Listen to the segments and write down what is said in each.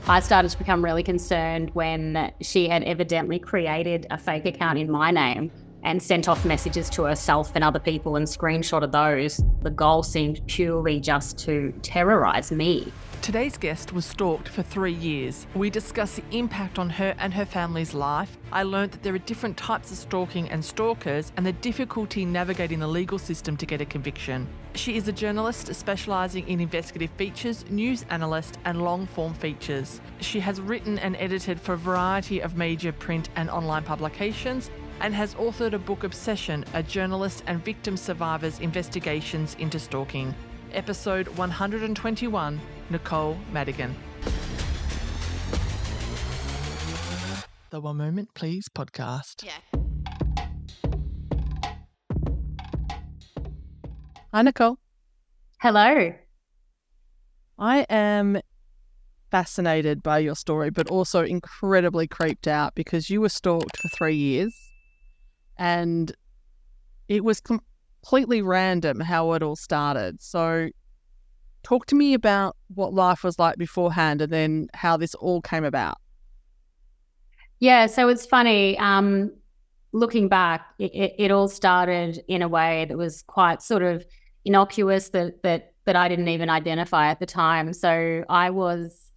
I started to become really concerned when she had evidently created a fake account in my name and sent off messages to herself and other people and screenshotted those. The goal seemed purely just to terrorize me. Today's guest was stalked for 3 years. We discuss the impact on her and her family's life. I learnt that there are different types of stalking and stalkers and the difficulty navigating the legal system to get a conviction. She is a journalist specialising in investigative features, news analyst and long-form features. She has written and edited for a variety of major print and online publications and has authored a book, Obsession, a journalist and victim survivors' investigations into stalking. Episode 121, Nicole Madigan. The One Moment Please podcast. Yeah. Hi, Nicole. Hello. I am fascinated by your story, but also incredibly creeped out because you were stalked for 3 years and it was completely random how it all started. So talk to me about what life was like beforehand and then how this all came about. Yeah, so it's funny. Looking back, it all started in a way that was quite sort of innocuous that I didn't even identify at the time. So I was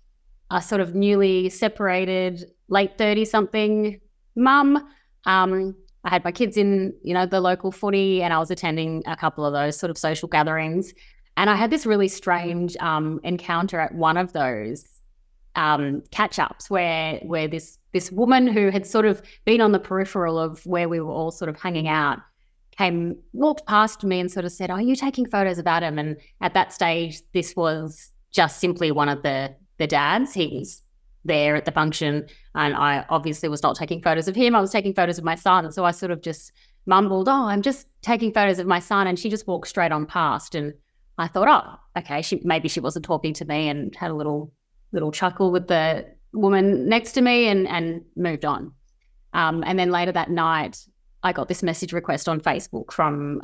a sort of newly separated, late 30-something mum. I had my kids in, the local footy, and I was attending a couple of those sort of social gatherings. And I had this really strange encounter at one of those catch-ups where this woman who had sort of been on the peripheral of where we were all sort of hanging out walked past me and sort of said, "Are you taking photos of Adam?" And at that stage, this was just simply one of the dads. He was there at the function, and I obviously was not taking photos of him. I was taking photos of my son. And so I sort of just mumbled, "Oh, I'm just taking photos of my son." And she just walked straight on past. And I thought, oh, okay, maybe she wasn't talking to me, and had a little chuckle with the woman next to me and moved on. And then later that night, I got this message request on Facebook from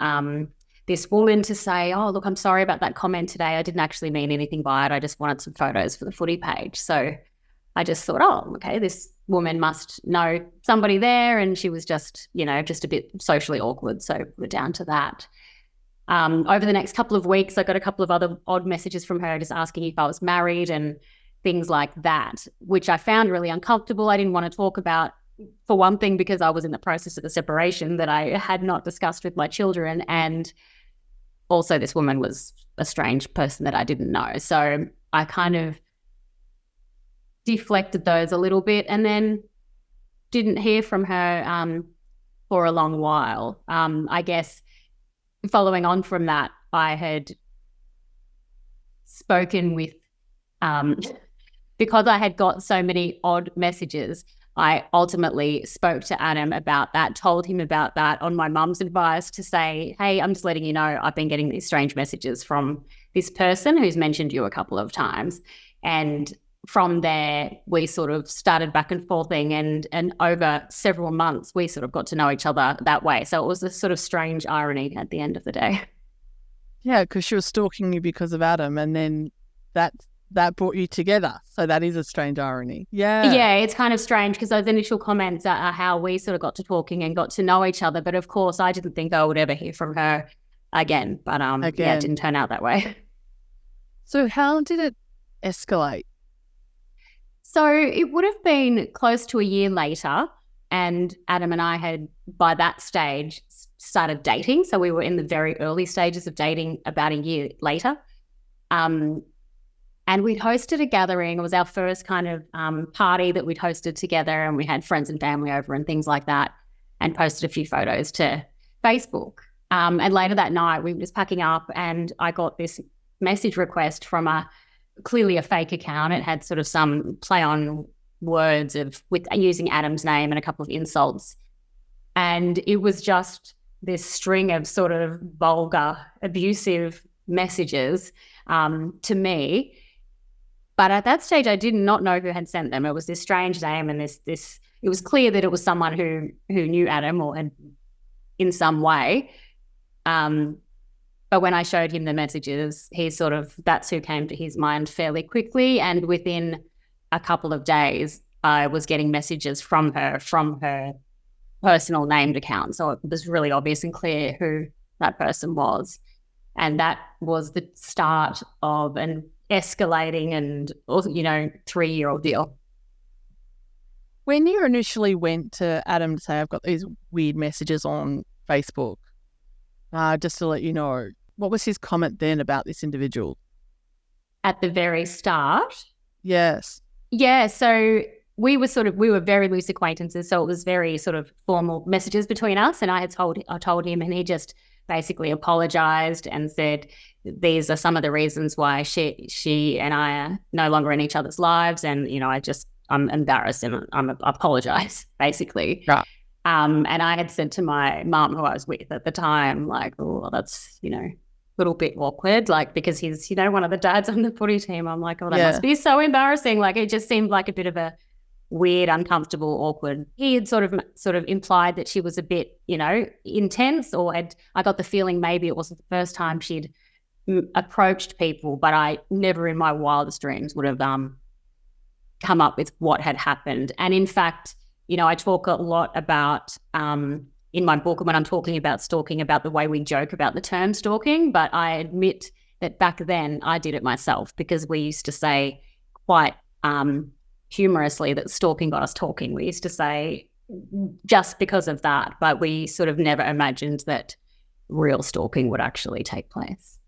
this woman to say, "Oh, look, I'm sorry about that comment today. I didn't actually mean anything by it. I just wanted some photos for the footy page." So I just thought, oh, okay, this woman must know somebody there, and she was just, just a bit socially awkward. So we're down to that. Over the next couple of weeks, I got a couple of other odd messages from her just asking if I was married and things like that, which I found really uncomfortable. I didn't want to talk about, for one thing, because I was in the process of a separation that I had not discussed with my children. And also this woman was a strange person that I didn't know. So I kind of deflected those a little bit and then didn't hear from her for a long while. I guess following on from that, I had spoken with, because I had got so many odd messages, I ultimately spoke to Adam about that, told him about that on my mum's advice to say, "Hey, I'm just letting you know I've been getting these strange messages from this person who's mentioned you a couple of times." And from there, we sort of started back and forthing, and over several months, we sort of got to know each other that way. So it was a sort of strange irony at the end of the day. Yeah, because she was stalking you because of Adam, and then that brought you together. So that is a strange irony. Yeah. Yeah, it's kind of strange because those initial comments are how we sort of got to talking and got to know each other. But of course, I didn't think I would ever hear from her again. But yeah, it didn't turn out that way. So how did it escalate? So it would have been close to a year later, and Adam and I had, by that stage, started dating. So we were in the very early stages of dating about a year later. And we'd hosted a gathering. It was our first kind of party that we'd hosted together, and we had friends and family over and things like that, and posted a few photos to Facebook. And later that night, we were just packing up, and I got this message request from clearly a fake account. It had sort of some play on words with using Adam's name and a couple of insults. And it was just this string of sort of vulgar, abusive messages to me. But at that stage, I did not know who had sent them. It was this strange name, and it was clear that it was someone who knew Adam or had in some way. But when I showed him the messages, that's who came to his mind fairly quickly. And within a couple of days, I was getting messages from her personal named account. So it was really obvious and clear who that person was. And that was the start of an escalating and, 3-year ordeal. When you initially went to Adam to say, I've got these weird messages on Facebook, just to let you know, what was his comment then about this individual? At the very start? Yes. Yeah, so we were very loose acquaintances, so it was very sort of formal messages between us, and I told him, and he just basically apologized and said, these are some of the reasons why she and I are no longer in each other's lives, and I'm embarrassed and I apologize, basically. Right. And I had said to my mum, who I was with at the time, like, oh, that's, a little bit awkward, like, because he's, one of the dads on the footy team. I'm like, oh, that must be so embarrassing. Like, it just seemed like a bit of a weird, uncomfortable, awkward. He had sort of implied that she was a bit, intense, I got the feeling maybe it wasn't the first time she'd approached people, but I never in my wildest dreams would have come up with what had happened. And in fact, I talk a lot about in my book, when I'm talking about stalking, about the way we joke about the term stalking, but I admit that back then I did it myself, because we used to say quite humorously that stalking got us talking. We used to say just because of that, but we sort of never imagined that real stalking would actually take place.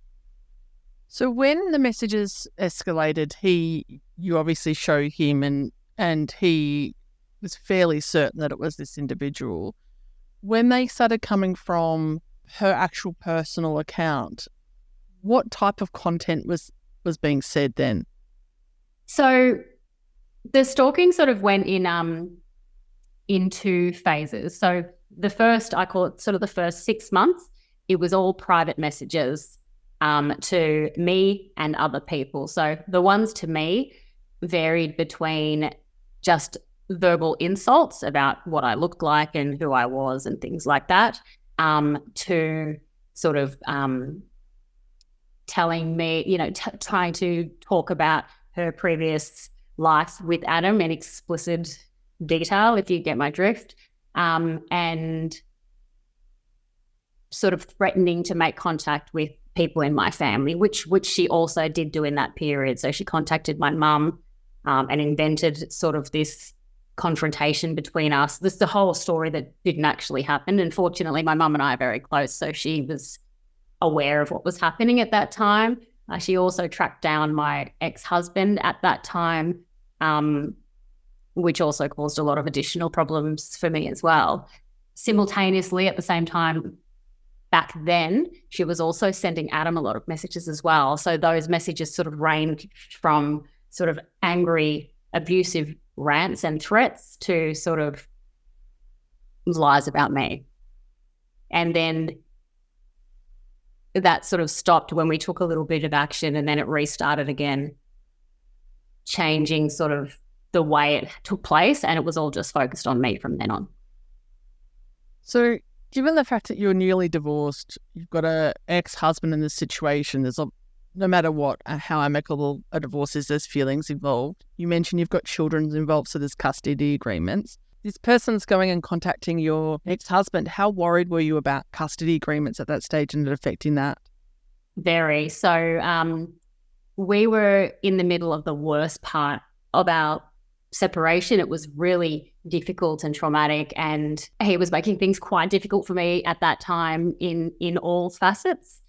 So when the messages escalated, you obviously show him and he was fairly certain that it was this individual. When they started coming from her actual personal account, what type of content was being said then? So the stalking sort of went in two phases. So the first, I call it sort of the first 6 months, it was all private messages to me and other people. So the ones to me varied between just verbal insults about what I looked like and who I was and things like that, to sort of telling me, trying to talk about her previous life with Adam in explicit detail, if you get my drift, and sort of threatening to make contact with people in my family, which she also did do in that period. So she contacted my mum and invented sort of this confrontation between us. This is the whole story that didn't actually happen. And fortunately, my mum and I are very close, so she was aware of what was happening at that time. She also tracked down my ex-husband at that time, which also caused a lot of additional problems for me as well. Simultaneously, at the same time, back then, she was also sending Adam a lot of messages as well. So those messages sort of ranged from sort of angry, abusive rants and threats to sort of lies about me. And then that sort of stopped when we took a little bit of action, and then it restarted again, changing sort of the way it took place, and it was all just focused on me from then on. So given the fact that you're newly divorced, you've got an ex-husband in this situation, no matter what, how amicable a divorce is, there's feelings involved. You mentioned you've got children involved, so there's custody agreements. This person's going and contacting your ex-husband. How worried were you about custody agreements at that stage and it affecting that? Very. So we were in the middle of the worst part of our separation. It was really difficult and traumatic, and he was making things quite difficult for me at that time in all facets.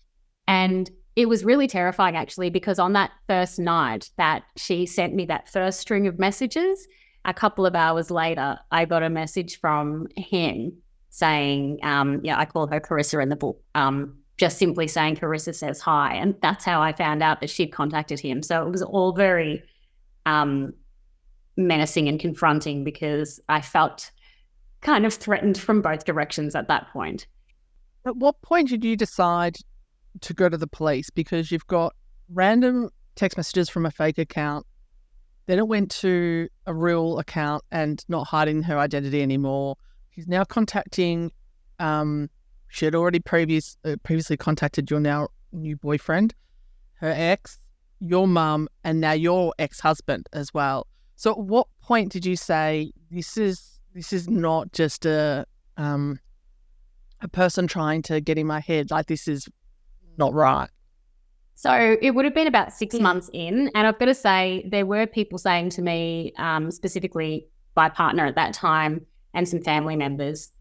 And it was really terrifying, actually, because on that first night that she sent me that first string of messages, a couple of hours later, I got a message from him saying, I call her Carissa in the book, just simply saying Carissa says hi. And that's how I found out that she'd contacted him. So it was all very menacing and confronting, because I felt kind of threatened from both directions at that point. At what point did you decide to go to the police? Because you've got random text messages from a fake account, then it went to a real account and not hiding her identity anymore. She's now contacting, she had already previously contacted your now new boyfriend, her ex, your mum, and now your ex-husband as well. So at what point did you say this is not just a person trying to get in my head, like this is not right? So it would have been about 6 months in, and I've got to say there were people saying to me, specifically my partner at that time and some family members,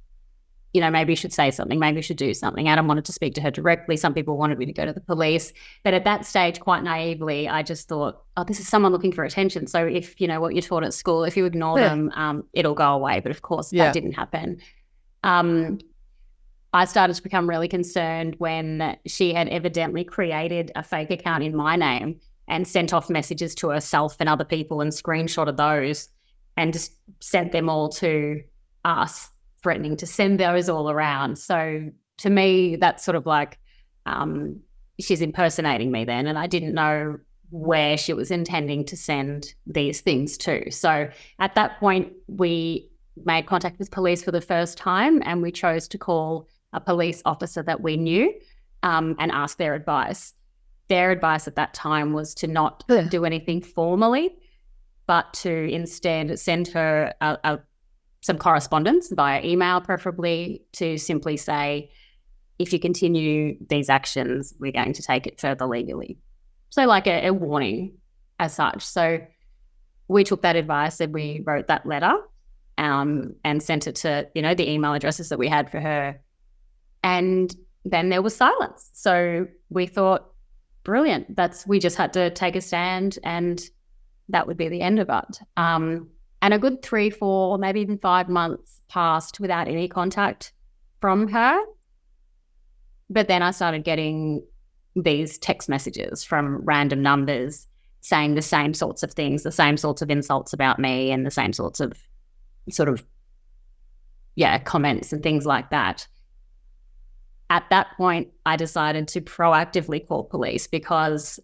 you know, maybe you should say something, maybe you should do something. Adam wanted to speak to her directly. Some people wanted me to go to the police. But at that stage, quite naively, I just thought, oh, this is someone looking for attention. So if, you know, what you're taught at school, if you ignore them, it'll go away. But of course, that didn't happen. I started to become really concerned when she had evidently created a fake account in my name and sent off messages to herself and other people and screenshotted those and just sent them all to us, threatening to send those all around. So to me, that's sort of like she's impersonating me then, and I didn't know where she was intending to send these things to. So at that point, we made contact with police for the first time, and we chose to call a police officer that we knew and ask their advice. Their advice at that time was to not do anything formally, but to instead send her some correspondence via email, preferably, to simply say, if you continue these actions, we're going to take it further legally. So like a warning as such. So we took that advice and we wrote that letter and sent it to, you know, the email addresses that we had for her. And then there was silence. So we thought, brilliant. We just had to take a stand and that would be the end of it. And a good 3, 4, maybe even 5 months passed without any contact from her. But then I started getting these text messages from random numbers saying the same sorts of things, the same sorts of insults about me and the same sorts of comments and things like that. At that point, I decided to proactively call police because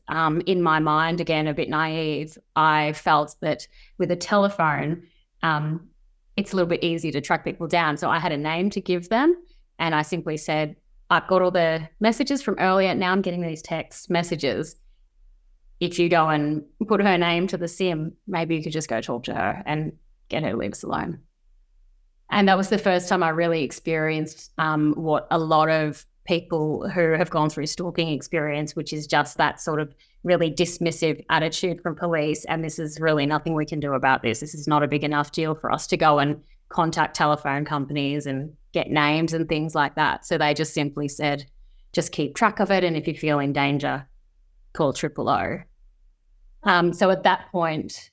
in my mind, again, a bit naive, I felt that with a telephone, it's a little bit easier to track people down. So I had a name to give them, and I simply said, I've got all the messages from earlier. Now I'm getting these text messages. If you go and put her name to the SIM, maybe you could just go talk to her and get her to leave us alone. And that was the first time I really experienced what a lot of people who have gone through stalking experience, which is just that sort of really dismissive attitude from police. And this is really nothing we can do about this. This is not a big enough deal for us to go and contact telephone companies and get names and things like that. So they just simply said, just keep track of it. And if you feel in danger, call 000. So at that point,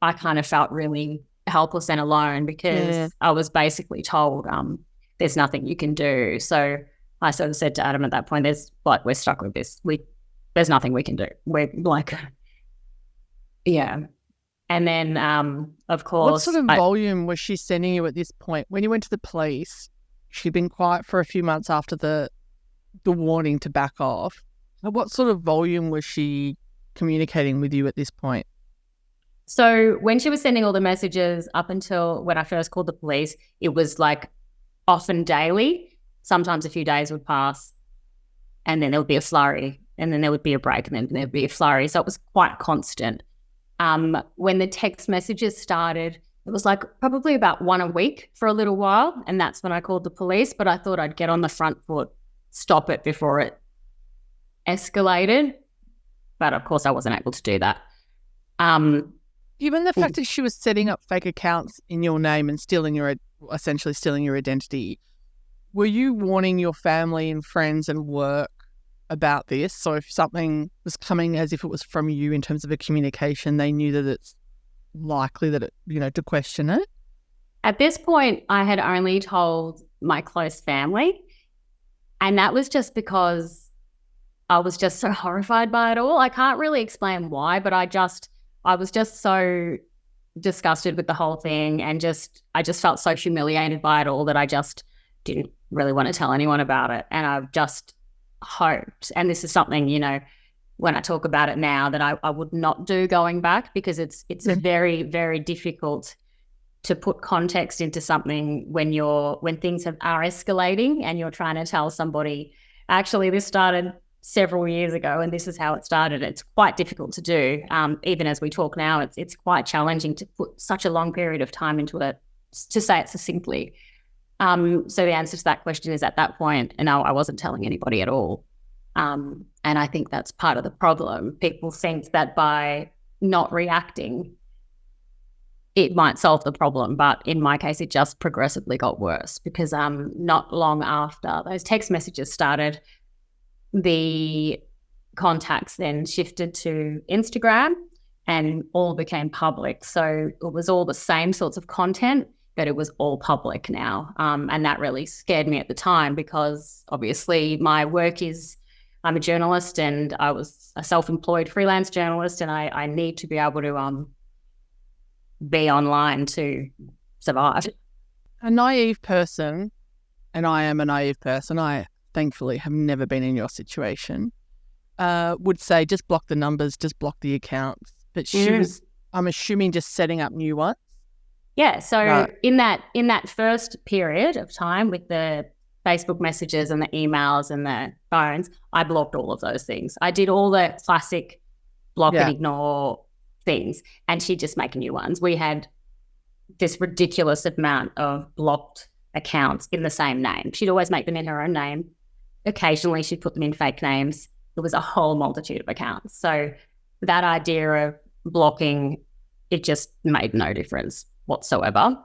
I kind of felt really helpless and alone because I was basically told there's nothing you can do. So I sort of said to Adam at that point, we're stuck with this. There's nothing we can do. We're like, yeah. And then, of course, what sort of volume was she sending you at this point? When you went to the police, she'd been quiet for a few months after the warning to back off. What sort of volume was she communicating with you at this point? So when she was sending all the messages up until when I first called the police, it was like often daily. Sometimes a few days would pass and then there would be a flurry and then there would be a break and then there would be a flurry. So it was quite constant. When the text messages started, it was like probably about 1 a week for a little while. And that's when I called the police, but I thought I'd get on the front foot, stop it before it escalated. But of course I wasn't able to do that. Given the fact that she was setting up fake accounts in your name and essentially stealing your identity, were you warning your family and friends and work about this? So if something was coming as if it was from you in terms of a communication, they knew that it's likely that to question it? At this point, I had only told my close family, and that was just because I was just so horrified by it all. I can't really explain why, but I was just so disgusted with the whole thing and I just felt so humiliated by it all that I just didn't really want to tell anyone about it. And I just hoped, and this is something, when I talk about it now, that I would not do going back, because it's very, very difficult to put context into something when things are escalating and you're trying to tell somebody, actually, this started several years ago, and this is how it started. It's quite difficult to do. Even as we talk now, it's quite challenging to put such a long period of time into it, to say it succinctly. So the answer to that question is, at that point, no, I wasn't telling anybody at all. And I think that's part of the problem. People think that by not reacting, it might solve the problem. But in my case, it just progressively got worse, because not long after those text messages started, the contacts then shifted to Instagram and all became public. So it was all the same sorts of content, but it was all public now. And that really scared me at the time, because obviously my work is, I'm a journalist, and I was a self-employed freelance journalist, and I need to be able to be online to survive. A naive person, and I am a naive person, I thankfully have never been in your situation, would say just block the numbers, just block the accounts. But she was, I'm assuming, just setting up new ones. Yeah. So in that first period of time with the Facebook messages and the emails and the phones, I blocked all of those things. I did all the classic block and ignore things, and she'd just make new ones. We had this ridiculous amount of blocked accounts in the same name. She'd always make them in her own name. Occasionally she'd put them in fake names. There was a whole multitude of accounts. So that idea of blocking, it just made no difference whatsoever.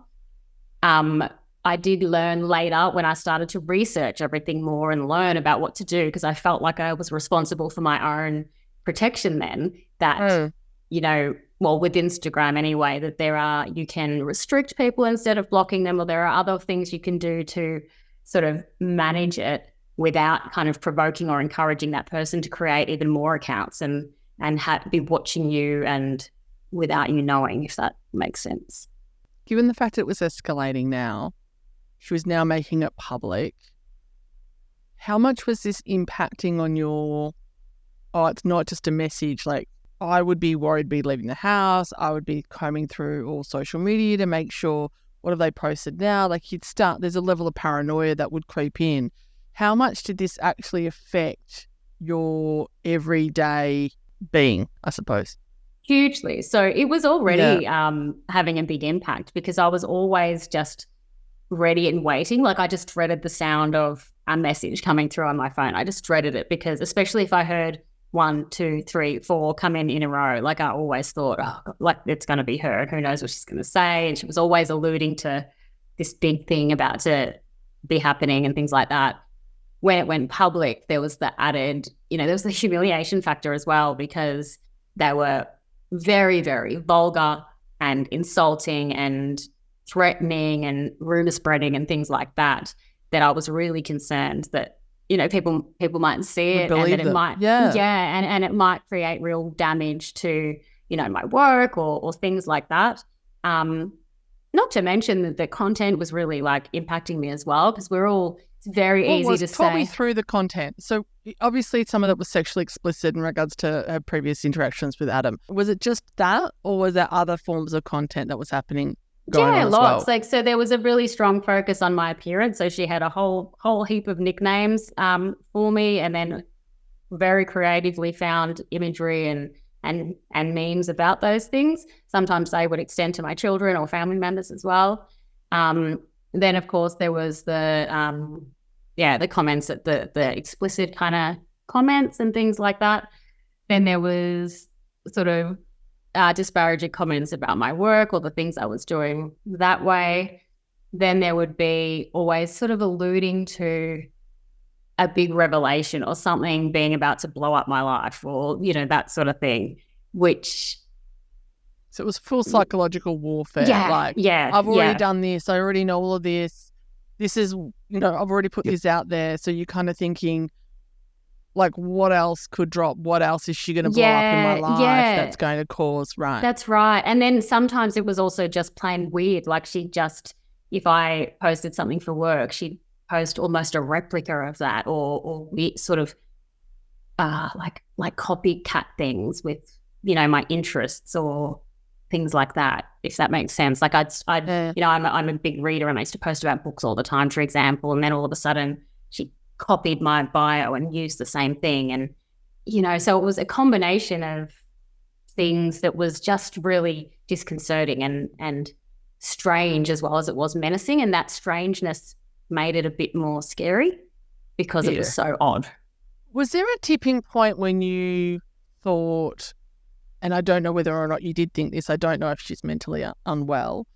I did learn later, when I started to research everything more and learn about what to do, because I felt like I was responsible for my own protection then, that, you know, well, with Instagram anyway, that you can restrict people instead of blocking them, or there are other things you can do to sort of manage it without kind of provoking or encouraging that person to create even more accounts and be watching you and without you knowing, if that makes sense. Given the fact it was escalating now, she was now making it public, how much was this impacting on your, it's not just a message, like, I would be worried be leaving the house, I would be combing through all social media to make sure, what have they posted now? Like, there's a level of paranoia that would creep in. How much did this actually affect your everyday being, I suppose? Hugely. So it was already having a big impact, because I was always just ready and waiting. Like, I just dreaded the sound of a message coming through on my phone. I just dreaded it, because especially if I heard 1, 2, 3, 4 come in a row, like, I always thought, like, it's going to be her. Who knows what she's going to say? And she was always alluding to this big thing about to be happening and things like that. When it went public, there was the added, there was the humiliation factor as well, because they were very, very vulgar and insulting and threatening and rumor spreading and things like that, that I was really concerned that, people might see it, and that it might, and it might create real damage to, my work or things like that. Not to mention that the content was really like impacting me as well, because it's very easy to say. Talk me through the content. So obviously some of it was sexually explicit in regards to her previous interactions with Adam. Was it just that, or was there other forms of content that was happening? Yeah, lots. Well? So there was a really strong focus on my appearance. So she had a whole heap of nicknames for me, and then very creatively found imagery and memes about those things. Sometimes they would extend to my children or family members as well. Then of course there was the comments, that the explicit kind of comments and things like that. Then there was sort of disparaging comments about my work or the things I was doing that way. Then there would be always sort of alluding to a big revelation or something being about to blow up my life, or, that sort of thing, So it was full psychological warfare. I've already done this. I already know all of this. This is, I've already put this out there. So you're kind of thinking, like, what else could drop? What else is she going to blow up in my life that's going to cause, right? That's right. And then sometimes it was also just plain weird. Like, if I posted something for work, she'd post almost a replica of that, or sort of like copycat things with, my interests or things like that, if that makes sense. Like I'm a big reader, and I used to post about books all the time, for example, and then all of a sudden she'd copied my bio and used the same thing. And, so it was a combination of things that was just really disconcerting and strange, as well as it was menacing. And that strangeness made it a bit more scary because it was so odd. Was there a tipping point when you thought, and I don't know whether or not you did think this, I don't know if she's mentally unwell,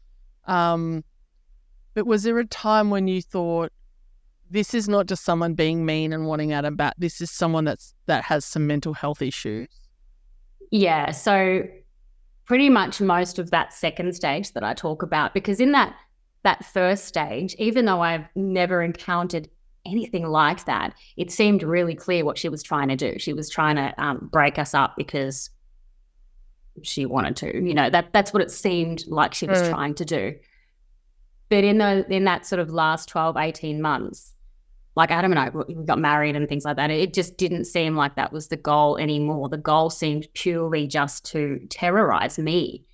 but was there a time when you thought, this is not just someone being mean and wanting Adam back, this is someone that has some mental health issues? Yeah, so pretty much most of that second stage that I talk about, because in that first stage, even though I've never encountered anything like that, it seemed really clear what she was trying to do. She was trying to break us up because she wanted to. That's what it seemed like she was trying to do. But in that sort of last 12, 18 months, like Adam and I, we got married and things like that, it just didn't seem like that was the goal anymore. The goal seemed purely just to terrorize me.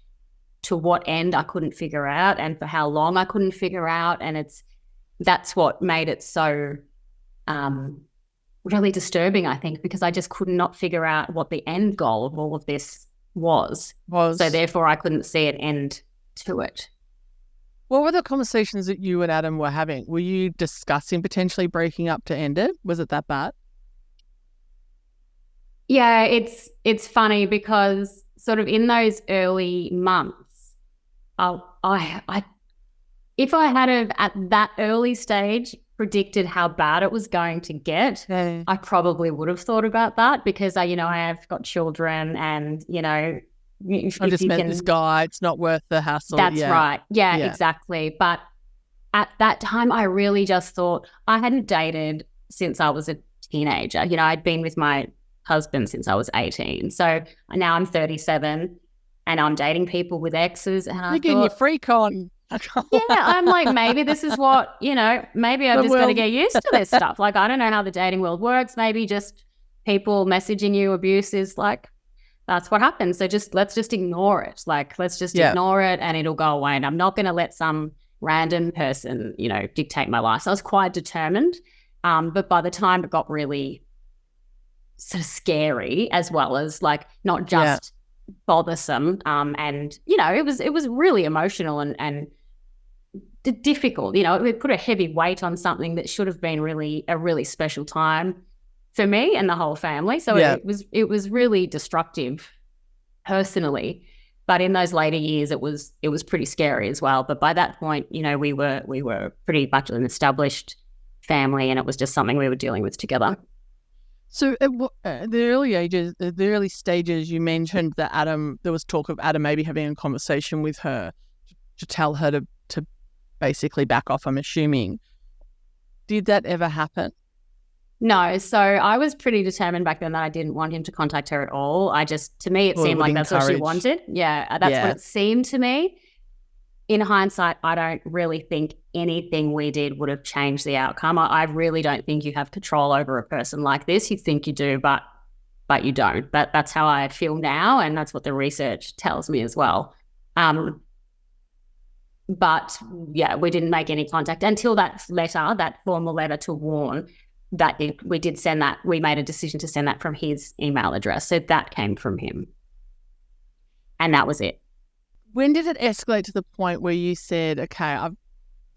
To what end, I couldn't figure out, and for how long, I couldn't figure out. And that's what made it so really disturbing, I think, because I just could not figure out what the end goal of all of this was. So therefore I couldn't see an end to it. What were the conversations that you and Adam were having? Were you discussing potentially breaking up to end it? Was it that bad? Yeah, it's funny because sort of in those early months, if I had have at that early stage predicted how bad it was going to get, I probably would have thought about that, because I have got children, and I just met this guy, it's not worth the hassle. That's right. Yeah, exactly. But at that time, I really just thought, I hadn't dated since I was a teenager. I'd been with my husband since I was 18. So now I'm 37 and I'm dating people with exes. And You're getting your freak on. I'm like, maybe this is what, maybe I've just got to get used to this stuff. Like, I don't know how the dating world works. Maybe just people messaging you abuse is like, that's what happens. So let's just ignore it. Like, let's just ignore it and it'll go away. And I'm not going to let some random person, dictate my life. So I was quite determined. But by the time it got really sort of scary, as well as like not just bothersome, and it was really emotional and difficult. It put a heavy weight on something that should have been really a really special time for me and the whole family. So it was really destructive personally. But in those later years, it was pretty scary as well. But by that point, we were pretty much an established family, and it was just something we were dealing with together. So at the early stages, you mentioned that there was talk of Adam maybe having a conversation with her to tell her to basically back off, I'm assuming. Did that ever happen? No. So I was pretty determined back then that I didn't want him to contact her at all. To me, it seemed like that's what she wanted. Yeah, that's what it seemed to me. In hindsight, I don't really think anything we did would have changed the outcome. I really don't think you have control over a person like this. You think you do, but you don't. That's how I feel now, and that's what the research tells me as well. But yeah, we didn't make any contact until that formal letter to warn. We did send that. We made a decision to send that from his email address, so that came from him, and that was it. When did it escalate to the point where you said, okay, I've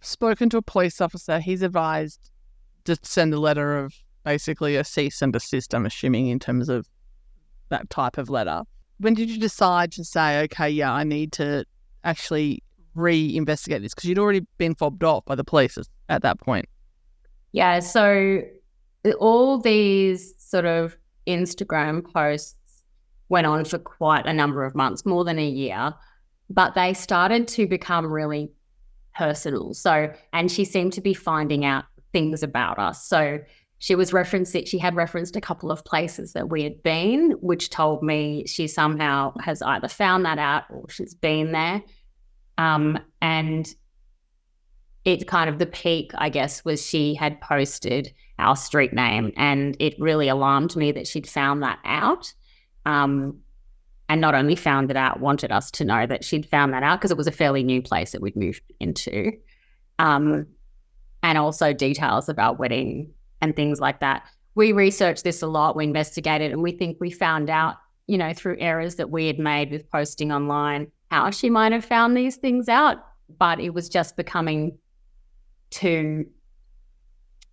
spoken to a police officer, he's advised to send a letter of basically a cease and desist, I'm assuming, in terms of that type of letter. When did you decide to say, okay, I need to actually re-investigate this? Because you'd already been fobbed off by the police at that point. Yeah, so all these sort of Instagram posts went on for quite a number of months, more than a year. But they started to become really personal. So, and she seemed to be finding out things about us. So she had referenced a couple of places that we had been, which told me she somehow has either found that out or she's been there. And it kind of, the peak, I guess, was she had posted our street name, and it really alarmed me that she'd found that out. And not only found it out, wanted us to know that she'd found that out, because it was a fairly new place that we'd moved into. And also details of our wedding and things like that. We researched this a lot. We investigated, and we think we found out, you know, through errors that we had made with posting online, how she might have found these things out. But it was just becoming too,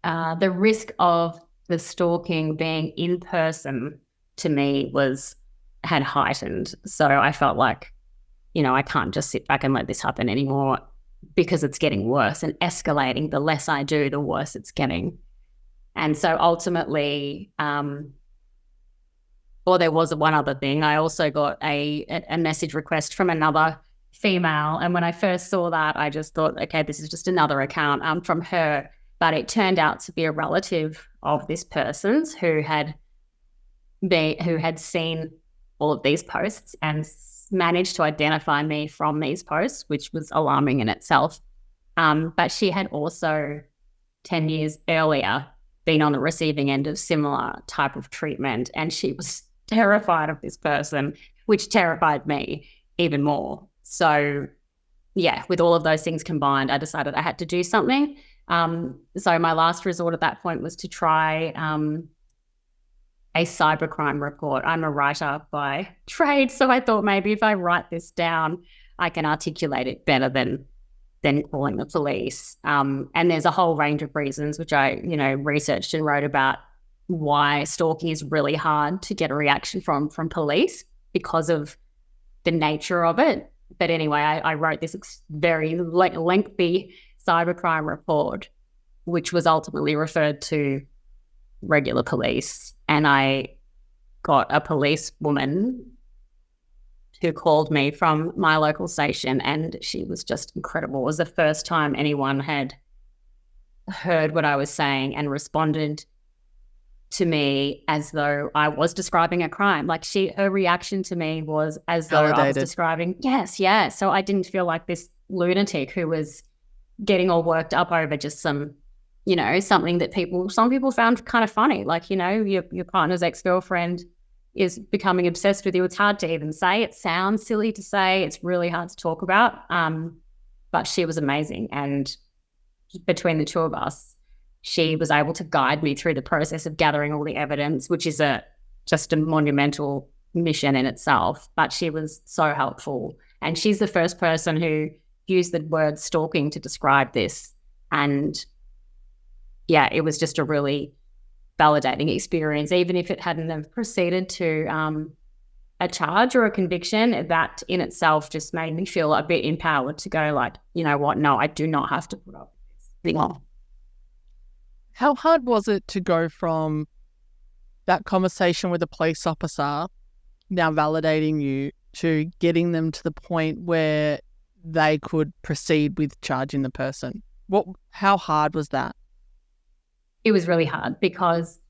the risk of the stalking being in person to me had heightened. So I felt like, you know, I can't just sit back and let this happen anymore, because it's getting worse and escalating. The less I do, the worse it's getting. And so ultimately, there was one other thing. I also got a message request from another female. And when I first saw that, I just thought, okay, this is just another account from her. But it turned out to be a relative of this person's who had seen all of these posts and managed to identify me from these posts, which was alarming in itself. But she had also 10 years earlier been on the receiving end of similar type of treatment, and she was terrified of this person, which terrified me even more. So yeah, with all of those things combined, I decided I had to do something. So my last resort at that point was to try a cybercrime report. I'm a writer by trade, so I thought maybe if I write this down, I can articulate it better than calling the police. And there's a whole range of reasons which I, you know, researched and wrote about why stalking is really hard to get a reaction from police because of the nature of it. But anyway, I wrote this very lengthy cybercrime report, which was ultimately referred to regular police. And I got a policewoman who called me from my local station, and she was just incredible. It was the first time anyone had heard what I was saying and responded to me as though I was describing a crime. Like her reaction to me was as though I was describing, yes. So I didn't feel like this lunatic who was getting all worked up over just some, you know, something that some people found kind of funny. Like, you know, your partner's ex-girlfriend is becoming obsessed with you. It's hard to even say. It sounds silly to say. It's really hard to talk about. But she was amazing. And between the two of us, she was able to guide me through the process of gathering all the evidence, which is just a monumental mission in itself. But she was so helpful. And she's the first person who used the word stalking to describe this. And yeah, it was just a really validating experience. Even if it hadn't have proceeded to a charge or a conviction, that in itself just made me feel a bit empowered to go like, you know what, no, I do not have to put up with this anymore. How hard was it to go from that conversation with a police officer now validating you to getting them to the point where they could proceed with charging the person? How hard was that? It was really hard because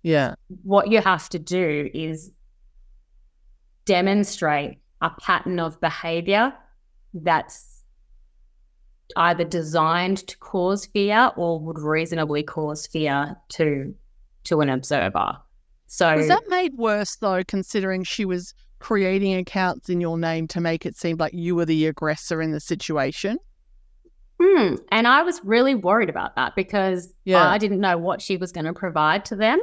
what you have to do is demonstrate a pattern of behavior that's either designed to cause fear or would reasonably cause fear to an observer. So was that made worse though, considering she was creating accounts in your name to make it seem like you were the aggressor in the situation? And I was really worried about that because I didn't know what she was going to provide to them.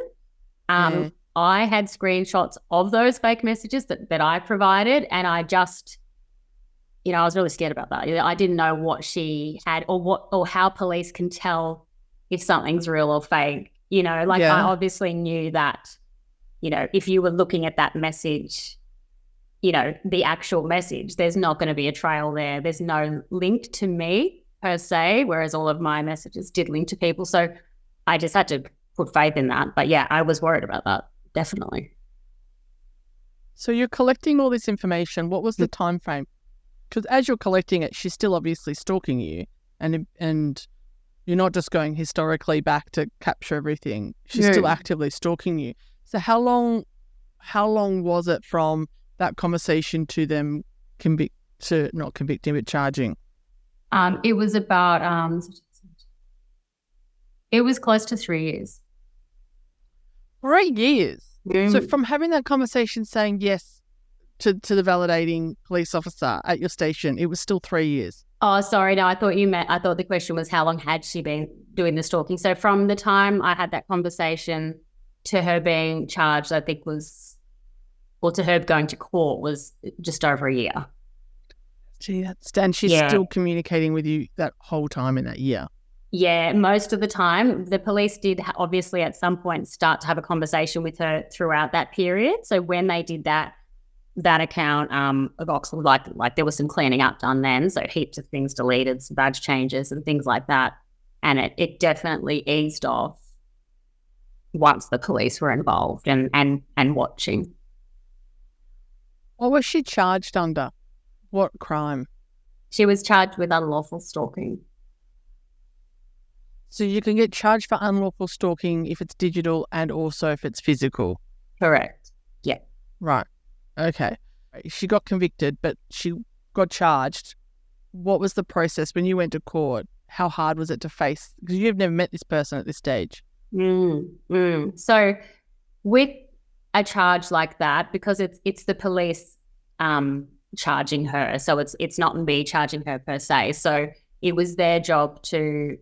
I had screenshots of those fake messages that I provided, and I just, you know, I was really scared about that. I didn't know what she had or how police can tell if something's real or fake. You know, like I obviously knew that, you know, if you were looking at that message, you know, the actual message, there's not going to be a trail there. There's no link to me per se, whereas all of my messages did link to people. So I just had to put faith in that. But yeah, I was worried about that, definitely. So you're collecting all this information. What was the time frame? Because as you're collecting it, she's still obviously stalking you, and you're not just going historically back to capture everything. She's still actively stalking you. So how long was it from that conversation to them not convicting but charging? It was about it was close to 3 years. 3 years. So from having that conversation saying yes to the validating police officer at your station, it was still 3 years. Oh, sorry. No, I thought the question was how long had she been doing the stalking. So from the time I had that conversation to her being charged, I think to her going to court was just over a year. Gee, and she's still communicating with you that whole time in that year. Yeah, most of the time. The police did obviously at some point start to have a conversation with her throughout that period. So when they did that account of Oxford, like there was some cleaning up done then, so heaps of things deleted, some badge changes and things like that. And it definitely eased off once the police were involved and watching. What was she charged under? What crime? She was charged with unlawful stalking. So you can get charged for unlawful stalking if it's digital and also if it's physical. Correct. Yeah. Right. Okay. She got convicted, but she got charged. What was the process when you went to court? How hard was it to face? Because you've never met this person at this stage. So with a charge like that, because it's the police charging her, so it's not me charging her per se. So it was their job to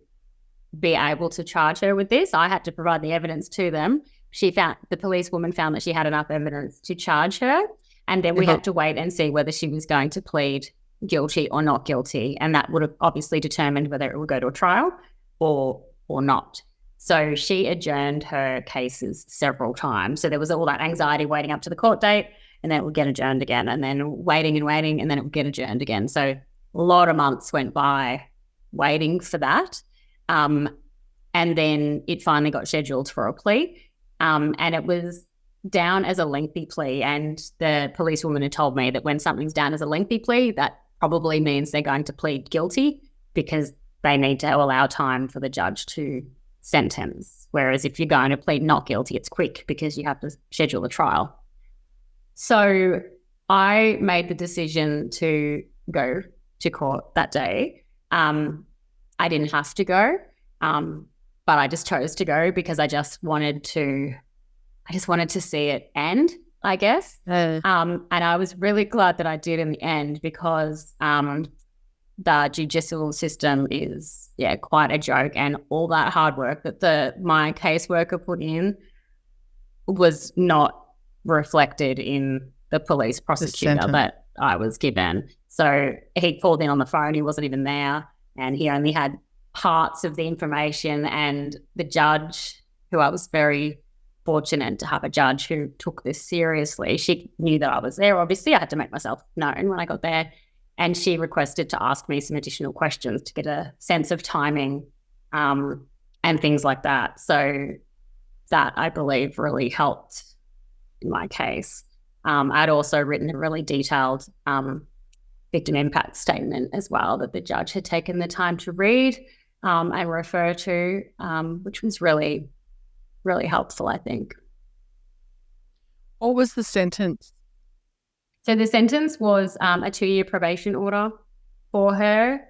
be able to charge her with this. I had to provide the evidence to them. The policewoman found that she had enough evidence to charge her, and then we had to wait and see whether she was going to plead guilty or not guilty, and that would have obviously determined whether it would go to a trial or not. So she adjourned her cases several times. So there was all that anxiety waiting up to the court date, and then it would get adjourned again, and then waiting, and then it would get adjourned again. So a lot of months went by waiting for that. And then it finally got scheduled for a plea. And it was down as a lengthy plea. And the policewoman had told me that when something's down as a lengthy plea, that probably means they're going to plead guilty because they need to allow time for the judge to sentence. Whereas if you're going to plead not guilty, it's quick because you have to schedule the trial. So I made the decision to go to court that day. I didn't have to go, but I just chose to go because I just wanted to see it end, I guess. And I was really glad that I did in the end because the judicial system is, quite a joke, and all that hard work that my caseworker put in was not reflected in the police prosecutor that I was given. So he called in on the phone, he wasn't even there, and he only had parts of the information, and the judge, who I was very fortunate to have a judge who took this seriously, she knew that I was there. Obviously, I had to make myself known when I got there, and she requested to ask me some additional questions to get a sense of timing and things like that. So that, I believe, really helped in my case. I'd also written a really detailed victim impact statement as well that the judge had taken the time to read and refer to, which was really, really helpful, I think. What was the sentence? So the sentence was a 2-year probation order for her,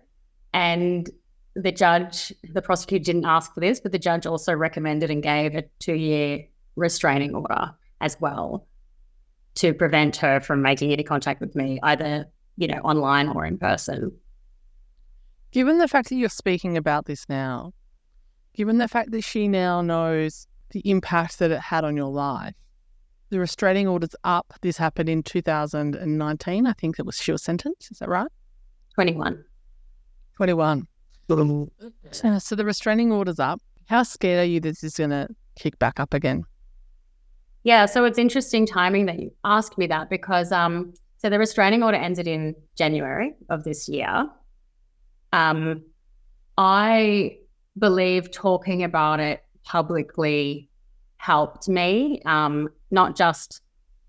and the prosecutor didn't ask for this, but the judge also recommended and gave a 2-year restraining order as well to prevent her from making any contact with me, either, online or in person. Given the fact that you're speaking about this now, given the fact that she now knows the impact that it had on your life, the restraining order's up. This happened in 2019. I think she was sentenced. Is that right? 21. So the restraining order's up. How scared are you that this is going to kick back up again? Yeah, so it's interesting timing that you asked me that because so the restraining order ended in January of this year. I believe talking about it publicly helped me, not just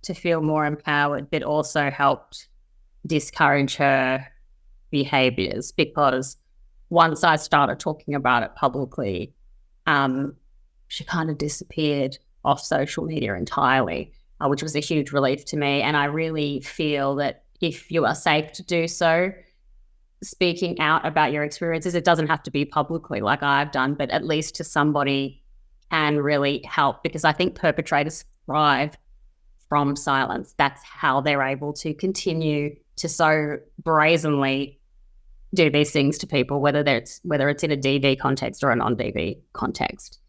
to feel more empowered, but also helped discourage her behaviours, because once I started talking about it publicly, she kind of disappeared off social media entirely, which was a huge relief to me. And I really feel that if you are safe to do so, speaking out about your experiences, it doesn't have to be publicly like I've done, but at least to somebody can really help, because I think perpetrators thrive from silence. That's how they're able to continue to so brazenly do these things to people, whether it's in a DV context or a non-DV context.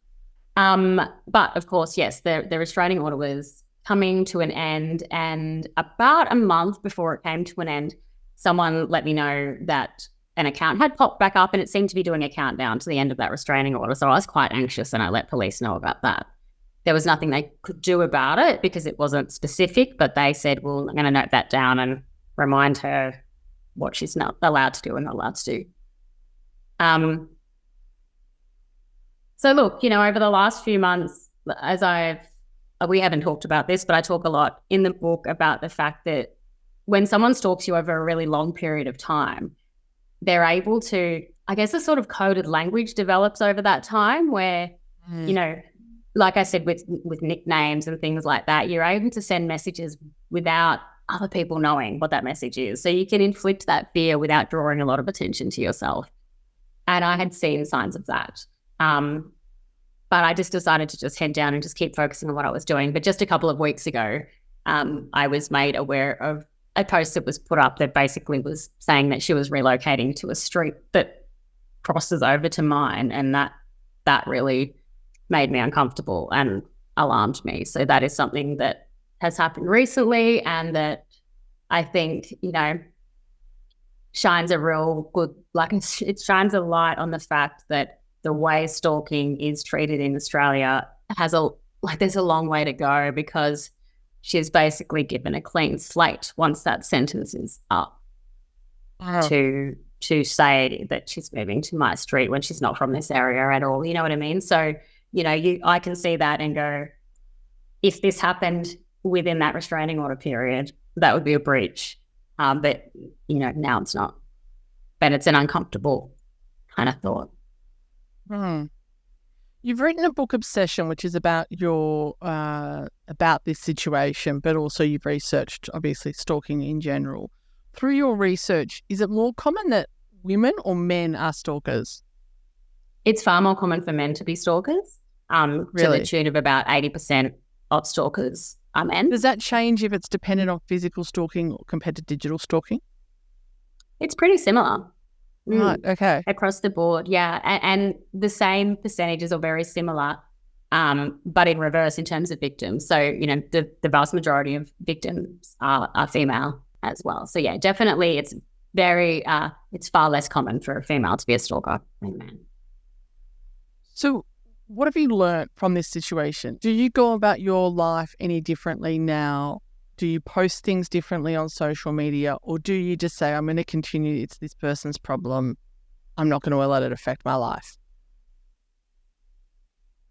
But of course, yes, the restraining order was coming to an end, and about a month before it came to an end, someone let me know that an account had popped back up and it seemed to be doing a countdown to the end of that restraining order. So I was quite anxious and I let police know about that. There was nothing they could do about it because it wasn't specific, but they said, well, I'm going to note that down and remind her what she's not allowed to do and not allowed to do. So look, over the last few months, we haven't talked about this, but I talk a lot in the book about the fact that when someone stalks you over a really long period of time, they're able to, I guess, a sort of coded language develops over that time where, like I said, with nicknames and things like that, you're able to send messages without other people knowing what that message is. So you can inflict that fear without drawing a lot of attention to yourself. And I had seen signs of that. But I just decided to just head down and just keep focusing on what I was doing. But just a couple of weeks ago, I was made aware of a post that was put up that basically was saying that she was relocating to a street that crosses over to mine. And that really made me uncomfortable and alarmed me. So that is something that has happened recently and that I think, shines a real good, it shines a light on the fact that the way stalking is treated in Australia there's a long way to go, because she's basically given a clean slate once that sentence is up to say that she's moving to my street when she's not from this area at all. You know what I mean? So, I can see that and go, if this happened within that restraining order period, that would be a breach. But, now it's not. But it's an uncomfortable kind of thought. You've written a book, Obsession, which is about about this situation, but also you've researched, obviously, stalking in general. Through your research, is it more common that women or men are stalkers? It's far more common for men to be stalkers, to the tune of about 80% of stalkers are men. Does that change if it's dependent on physical stalking compared to digital stalking? It's pretty similar. Right, okay. Across the board, yeah. And the same percentages are very similar, but in reverse in terms of victims. So, the vast majority of victims are female as well. So, yeah, definitely it's far less common for a female to be a stalker than a man. So what have you learnt from this situation? Do you go about your life any differently now? Do you post things differently on social media, or do you just say, I'm going to continue, it's this person's problem, I'm not going to let it affect my life?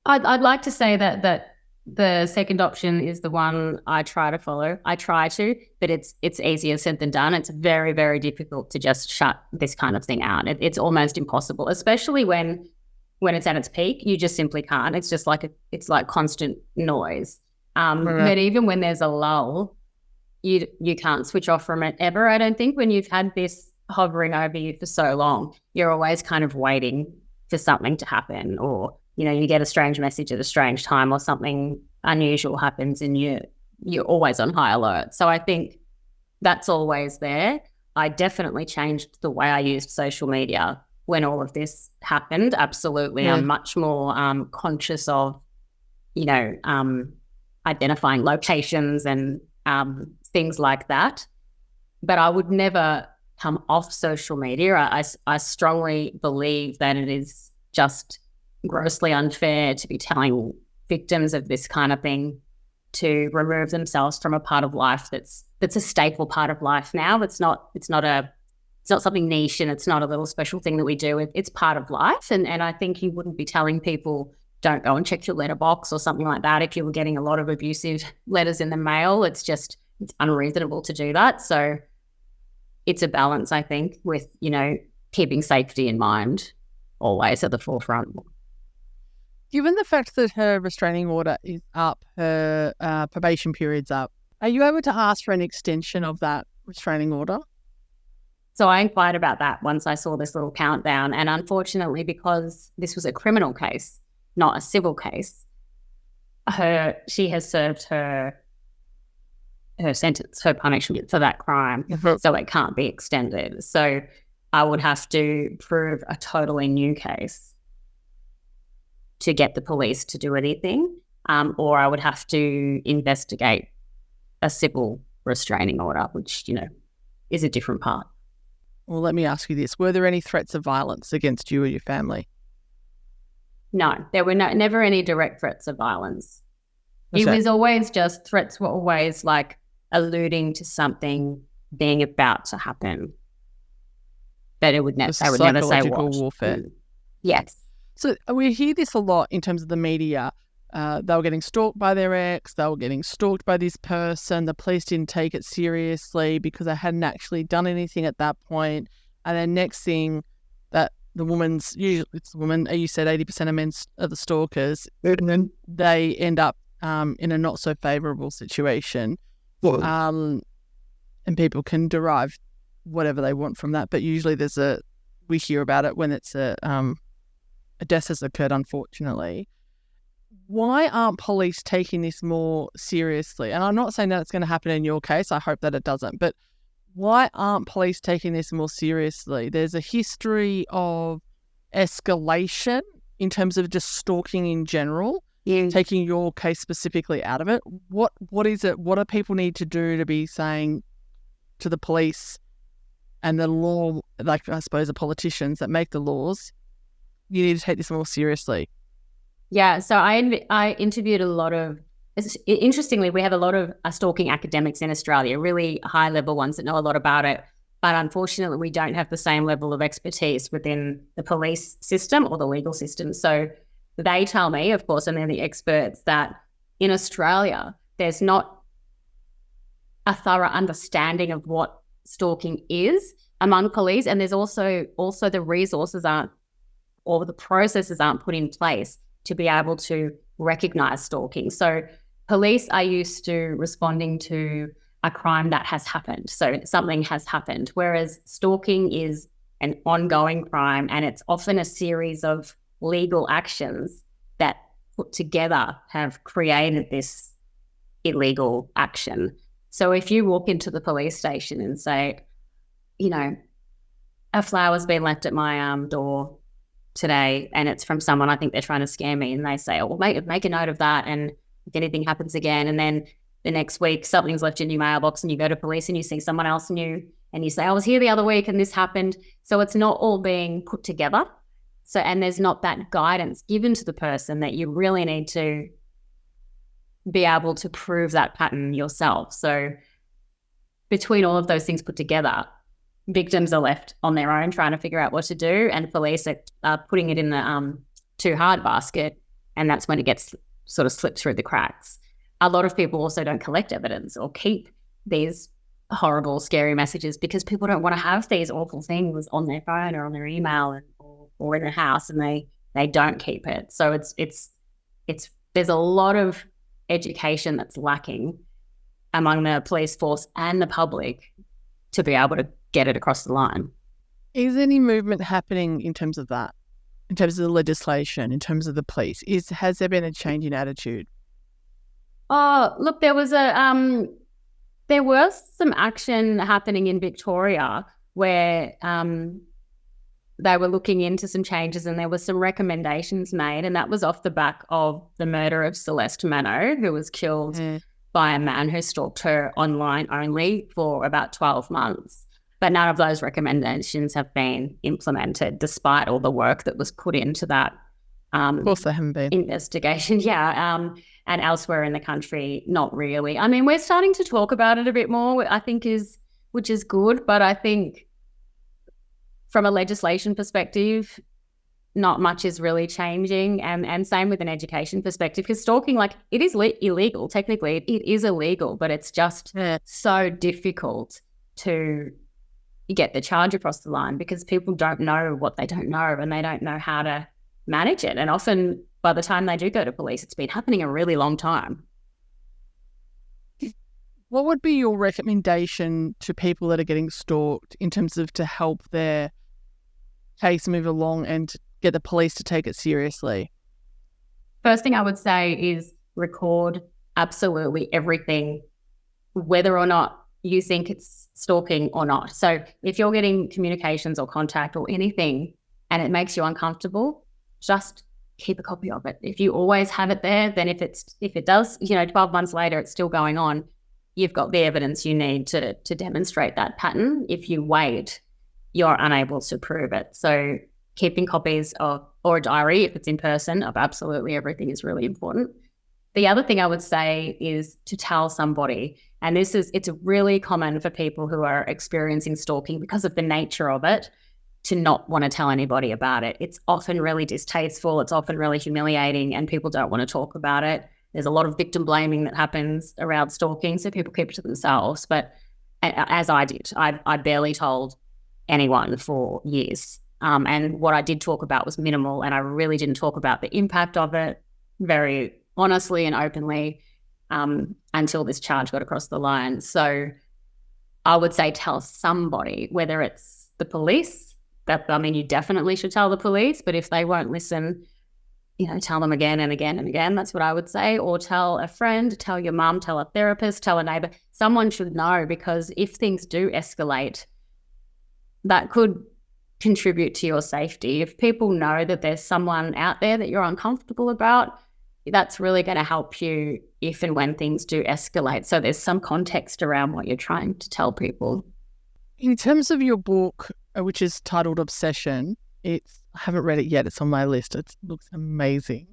I'd like to say that the second option is the one I try to follow. I try to, but it's easier said than done. It's very, very difficult to just shut this kind of thing out. It's almost impossible, especially when it's at its peak. You just simply can't. It's just like it's like constant noise. But even when there's a lull, you can't switch off from it ever. I don't think when you've had this hovering over you for so long, you're always kind of waiting for something to happen, or you get a strange message at a strange time, or something unusual happens and you're always on high alert. So I think that's always there. I definitely changed the way I used social media when all of this happened. Absolutely. Yeah. I'm much more conscious of, identifying locations and things like that. But I would never come off social media. I strongly believe that it is just grossly unfair to be telling victims of this kind of thing to remove themselves from a part of life that's a staple part of life now. It's not something niche, and it's not a little special thing that we do. It's part of life. And I think you wouldn't be telling people, don't go and check your letterbox or something like that if you were getting a lot of abusive letters in the mail. It's unreasonable to do that. So it's a balance, I think, with, keeping safety in mind always at the forefront. Given the fact that her restraining order is up, her probation period's up, are you able to ask for an extension of that restraining order? So I inquired about that once I saw this little countdown. And unfortunately, because this was a criminal case, not a civil case, she has served her sentence, her punishment for that crime. So it can't be extended. So I would have to prove a totally new case to get the police to do anything, or I would have to investigate a civil restraining order, which, is a different part. Well, let me ask you this. Were there any threats of violence against you or your family? No, there were never any direct threats of violence. Okay. It was always just threats were always like alluding to something being about to happen. But it would never say what. Psychological warfare. Yes. So we hear this a lot in terms of the media. They were getting stalked by their ex. They were getting stalked by this person. The police didn't take it seriously because they hadn't actually done anything at that point. And then next thing, that the woman's, usually it's the woman, you said 80% of men are the stalkers. And then they end up in a not so favourable situation. And people can derive whatever they want from that. But usually we hear about it when it's a death has occurred, unfortunately. Why aren't police taking this more seriously? And I'm not saying that it's going to happen in your case. I hope that it doesn't. But why aren't police taking this more seriously? There's a history of escalation in terms of just stalking in general, taking your case specifically out of it. What is it? What do people need to do to be saying to the police and the law, like I suppose the politicians that make the laws, you need to take this more seriously? Yeah, so I interviewed a lot of, interestingly, we have a lot of stalking academics in Australia, really high-level ones that know a lot about it. But unfortunately, we don't have the same level of expertise within the police system or the legal system. So they tell me, of course, and they're the experts, that in Australia, there's not a thorough understanding of what stalking is among police. And there's also the resources aren't, or the processes aren't put in place to be able to recognize stalking. So police are used to responding to a crime that has happened. So something has happened, whereas stalking is an ongoing crime, and it's often a series of legal actions that put together have created this illegal action. So if you walk into the police station and say, a flower's been left at my door today and it's from someone, I think they're trying to scam me, and they say, oh, well, make a note of that, and if anything happens again, and then the next week something's left in your mailbox and you go to police and you see someone else new and you say, I was here the other week and this happened. So it's not all being put together. So, and there's not that guidance given to the person that you really need to be able to prove that pattern yourself. So between all of those things put together, victims are left on their own trying to figure out what to do, and police are putting it in the too hard basket, and that's when it gets sort of slipped through the cracks. A lot of people also don't collect evidence or keep these horrible, scary messages because people don't want to have these awful things on their phone or on their email or in their house, and they don't keep it. So it's there's a lot of education that's lacking among the police force and the public to be able to get it across the line. Is any movement happening in terms of that, in terms of the legislation, in terms of the police? Has there been a change in attitude? Oh, look, there was some action happening in Victoria where they were looking into some changes, and there were some recommendations made, and that was off the back of the murder of Celeste Mano, who was killed by a man who stalked her online only for about 12 months. But none of those recommendations have been implemented, despite all the work that was put into that of course they haven't been. Investigation. Yeah. And elsewhere in the country, not really. I mean, we're starting to talk about it a bit more, I think, which is good. But I think from a legislation perspective, not much is really changing. And same with an education perspective, because stalking, like, it is illegal. Technically, it is illegal, but it's just so difficult to get the charge across the line because people don't know what they don't know, and they don't know how to manage it. And often by the time they do go to police, it's been happening a really long time. What would be your recommendation to people that are getting stalked in terms of to help their case move along and to get the police to take it seriously? First thing I would say is record absolutely everything, whether or not you think it's stalking or not. So if you're getting communications or contact or anything and it makes you uncomfortable, just keep a copy of it. If you always have it there, then if it does, 12 months later, it's still going on, you've got the evidence you need to demonstrate that pattern. If you wait, you're unable to prove it. So keeping copies of, or a diary, if it's in person, of absolutely everything is really important. The other thing I would say is to tell somebody, and it's really common for people who are experiencing stalking because of the nature of it, to not want to tell anybody about it. It's often really distasteful. It's often really humiliating, and people don't want to talk about it. There's a lot of victim blaming that happens around stalking, so people keep it to themselves. But as I did, I barely told anyone for years. And what I did talk about was minimal, and I really didn't talk about the impact of it very honestly and openly until this charge got across the line. So I would say tell somebody, whether it's the police. You definitely should tell the police, but if they won't listen, tell them again and again and again. That's what I would say. Or tell a friend, tell your mum, tell a therapist, tell a neighbour. Someone should know, because if things do escalate, that could contribute to your safety. If people know that there's someone out there that you're uncomfortable about, that's really going to help you if and when things do escalate. So there's some context around what you're trying to tell people. In terms of your book, which is titled Obsession, I haven't read it yet. It's on my list. It looks amazing.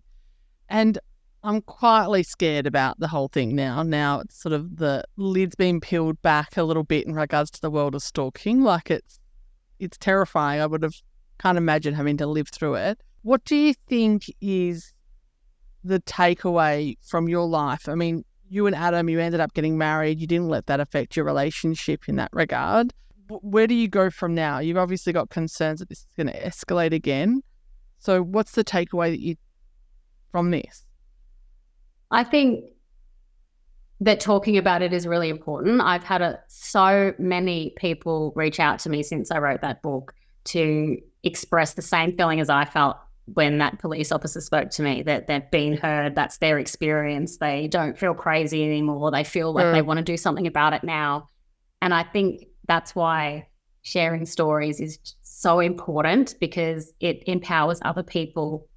And I'm quietly scared about the whole thing now. Now it's sort of the lid's been peeled back a little bit in regards to the world of stalking. Like it's terrifying. I can't imagine having to live through it. What do you think is the takeaway from your life? I mean, you and Adam, you ended up getting married. You didn't let that affect your relationship in that regard. Where do you go from now? You've obviously got concerns that this is going to escalate again. So what's the takeaway from this? I think that talking about it is really important. I've had so many people reach out to me since I wrote that book to express the same feeling as I felt when that police officer spoke to me, that they've been heard, that's their experience. They don't feel crazy anymore. They feel like they want to do something about it now. And I think that's why sharing stories is so important, because it empowers other people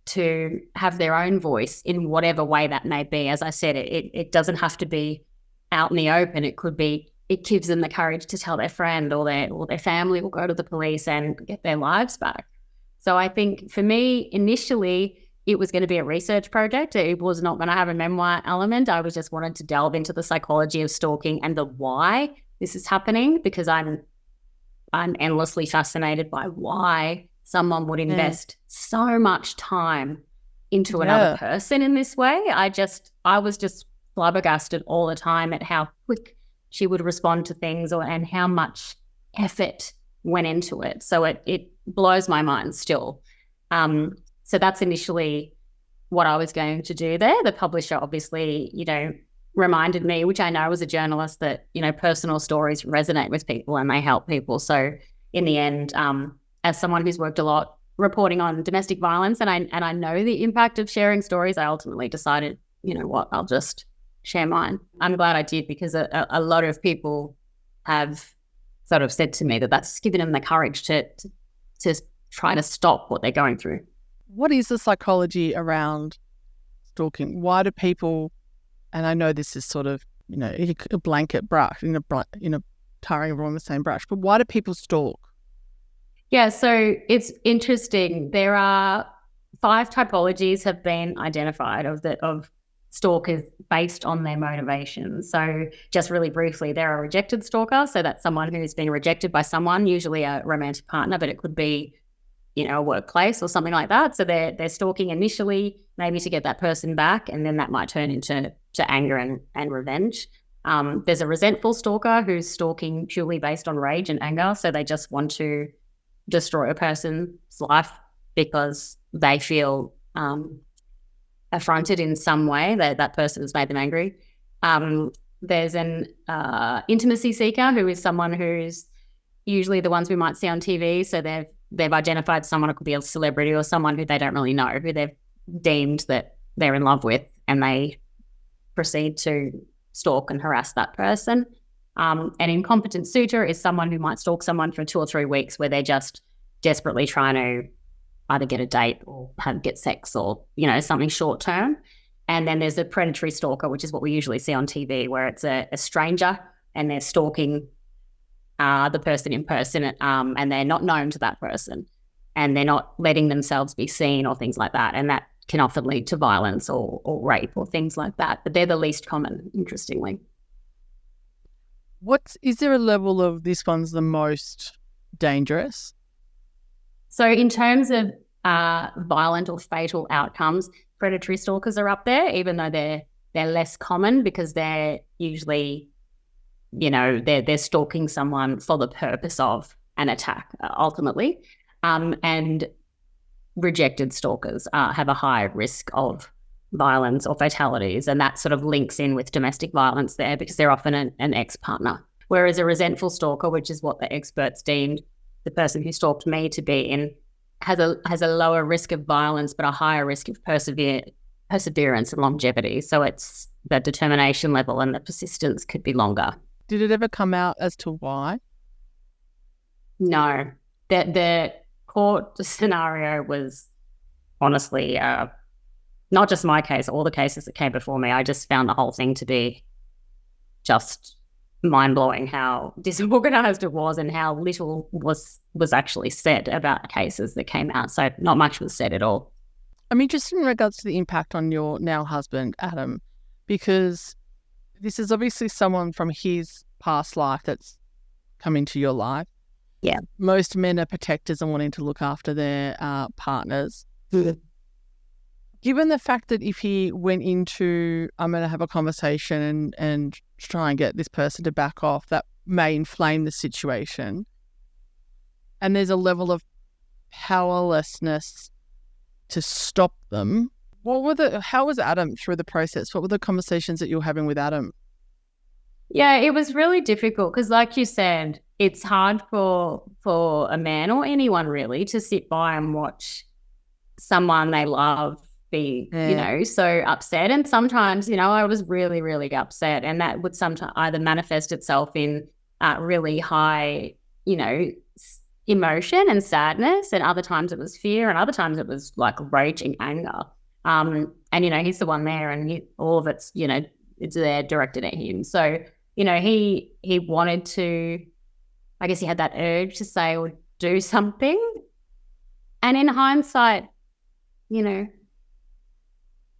to have their own voice in whatever way that may be. As I said, it doesn't have to be out in the open. It gives them the courage to tell their friend or their family, or go to the police and get their lives back. So I think for me, initially, it was going to be a research project. It was not going to have a memoir element. I was just wanted to delve into the psychology of stalking and the why this is happening, because I'm endlessly fascinated by why someone would invest so much time into another person in this way. I was just flabbergasted all the time at how quick she would respond to things, and how much effort went into it. So it blows my mind still. So that's initially what I was going to do there. The publisher obviously, reminded me, which I know as a journalist, that, personal stories resonate with people and they help people. So in the end, as someone who's worked a lot reporting on domestic violence, and I know the impact of sharing stories, I ultimately decided, I'll just share mine. I'm glad I did, because a lot of people have sort of said to me that that's given them the courage to try to stop what they're going through. What is the psychology around stalking? Why do people, and I know this is sort of, a blanket brush, tarring everyone with the same brush, but why do people stalk? Yeah, so it's interesting. There are 5 typologies have been identified of stalkers based on their motivations. So just really briefly, they're a rejected stalker. So that's someone who's been rejected by someone, usually a romantic partner, but it could be, a workplace or something like that. So they're stalking initially, maybe to get that person back, and then that might turn into anger and revenge. There's a resentful stalker who's stalking purely based on rage and anger. So they just want to destroy a person's life because they feel affronted in some way, that person has made them angry. There's an intimacy seeker, who is someone who's usually the ones we might see on TV. So they've identified someone, it could be a celebrity or someone who they don't really know, who they've deemed that they're in love with, and they proceed to stalk and harass that person. An incompetent suitor is someone who might stalk someone for 2 or 3 weeks where they're just desperately trying to either get a date or get sex or, something short term. And then there's a predatory stalker, which is what we usually see on TV, where it's a stranger and they're stalking the person in person, and they're not known to that person and they're not letting themselves be seen or things like that. And that can often lead to violence or rape or things like that. But they're the least common, interestingly. Is there a level of this one's the most dangerous? So in terms of violent or fatal outcomes, predatory stalkers are up there, even though they're less common because they're usually, they're stalking someone for the purpose of an attack, ultimately. And rejected stalkers have a higher risk of violence or fatalities, and that sort of links in with domestic violence there because they're often an ex-partner. Whereas a resentful stalker, which is what the experts deemed the person who stalked me to be in, has a lower risk of violence but a higher risk of perseverance and longevity. So it's the determination level and the persistence could be longer. Did it ever come out as to why? No. The court scenario was honestly not just my case, all the cases that came before me. I just found the whole thing to be just mind-blowing how disorganized it was and how little was actually said about cases that came out. So not much was said at all. I'm interested in regards to the impact on your now husband, Adam, because this is obviously someone from his past life that's come into your life. Yeah. Most men are protectors and wanting to look after their partners. Given the fact that if he went into, I'm going to have a conversation and try and get this person to back off, that may inflame the situation. And there's a level of powerlessness to stop them. How was Adam through the process? What were the conversations that you were having with Adam? Yeah, it was really difficult because, like you said, it's hard for a man or anyone really to sit by and watch someone they love be, so upset. And sometimes, I was really, really upset, and that would sometimes either manifest itself in really high, emotion and sadness, and other times it was fear, and other times it was like raging anger. And he's the one there, and all of it's, it's there directed at him. So, he wanted to, I guess he had that urge to say or do something. And in hindsight,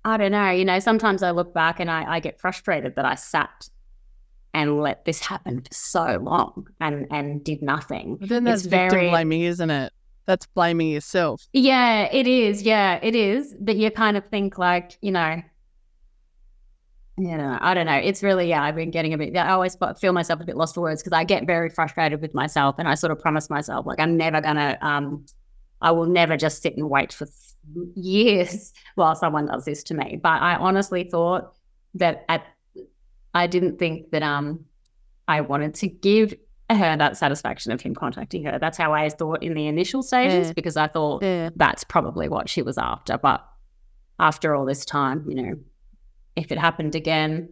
I don't know, sometimes I look back and I get frustrated that I sat and let this happen for so long and did nothing. But then that's victim blaming, isn't it? That's blaming yourself. Yeah, it is. Yeah, it is. But you kind of think like, I don't know. It's really, I've been getting I always feel myself a bit lost for words because I get very frustrated with myself, and I sort of promise myself, like, I'm never going to, I will never just sit and wait for years while someone does this to me. But I honestly thought that I didn't think that I wanted to give her that satisfaction of him contacting her. That's how I thought in the initial stages, because I thought that's probably what she was after. But after all this time, if it happened again,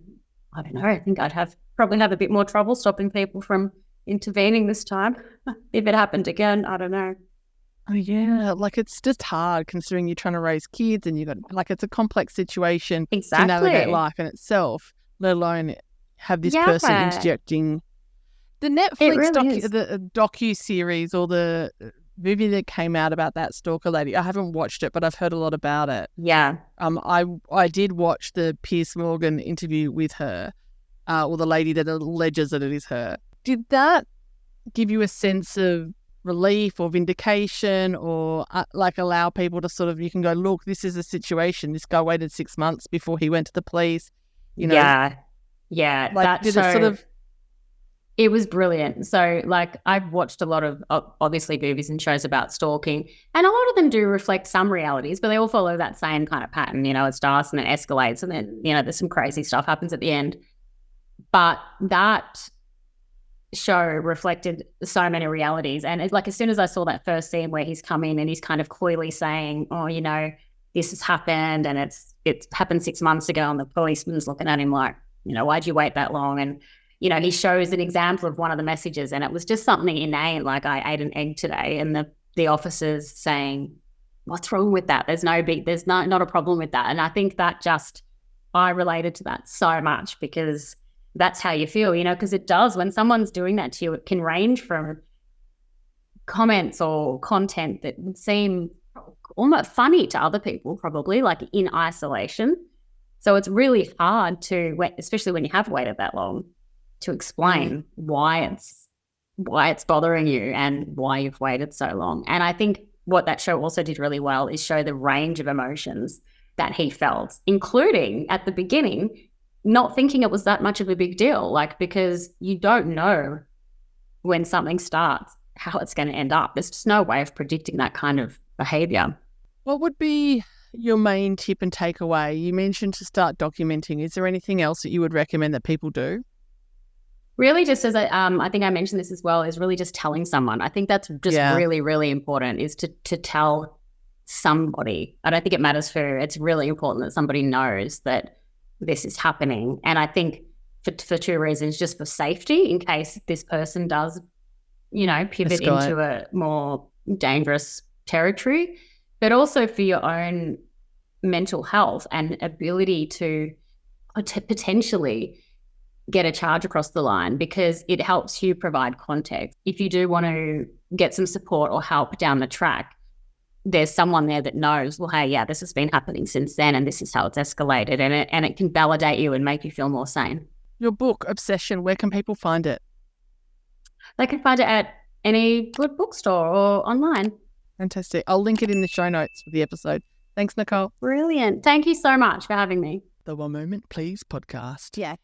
I don't know, I think I'd probably have a bit more trouble stopping people from intervening this time. If it happened again, I don't know. Oh, yeah. Like, it's just hard considering you're trying to raise kids and it's a complex situation to navigate life in itself, let alone have this person interjecting. The Netflix docu-series or the movie that came out about that stalker lady, I haven't watched it, but I've heard a lot about it. Yeah. I did watch the Piers Morgan interview with her, or the lady that alleges that it is her. Did that give you a sense of relief or vindication, or allow people to sort of, you can go, look, this is a situation. This guy waited 6 months before he went to the police. Yeah. Like, it was brilliant. So, like, I've watched a lot of, obviously, movies and shows about stalking, and a lot of them do reflect some realities, but they all follow that same kind of pattern. It starts and it escalates, and then, there's some crazy stuff happens at the end. But that show reflected so many realities. And it's like, as soon as I saw that first scene where he's come in and he's kind of coyly saying, oh, this has happened and it's happened 6 months ago, and the policeman's looking at him like, why'd you wait that long? And he shows an example of one of the messages, and it was just something inane, like, I ate an egg today, and the officer's saying, what's wrong with that? There's not a problem with that. And I think that I related to that so much, because that's how you feel, because it does, when someone's doing that to you, it can range from comments or content that would seem almost funny to other people, probably, like in isolation. So it's really hard to, especially when you have waited that long, to explain why it's bothering you and why you've waited so long. And I think what that show also did really well is show the range of emotions that he felt, including at the beginning, not thinking it was that much of a big deal, like, because you don't know when something starts how it's going to end up. There's just no way of predicting that kind of behavior. What would be your main tip and takeaway? You mentioned to start documenting. Is there anything else that you would recommend that people do? Really, just as I think I mentioned this as well, is really just telling someone. I think that's just really, really important, is to tell somebody. I don't think it matters who. It's really important that somebody knows that this is happening. And I think for two reasons: just for safety, in case this person does, pivot into a more dangerous territory, but also for your own mental health and ability to potentially get a charge across the line, because it helps you provide context. If you do want to get some support or help down the track, there's someone there that knows, well, hey, yeah, this has been happening since then, and this is how it's escalated, and it can validate you and make you feel more sane. Your book, Obsession, where can people find it? They can find it at any good bookstore or online. Fantastic. I'll link it in the show notes for the episode. Thanks, Nicole. Brilliant. Thank you so much for having me. The One Moment Please podcast. Yeah.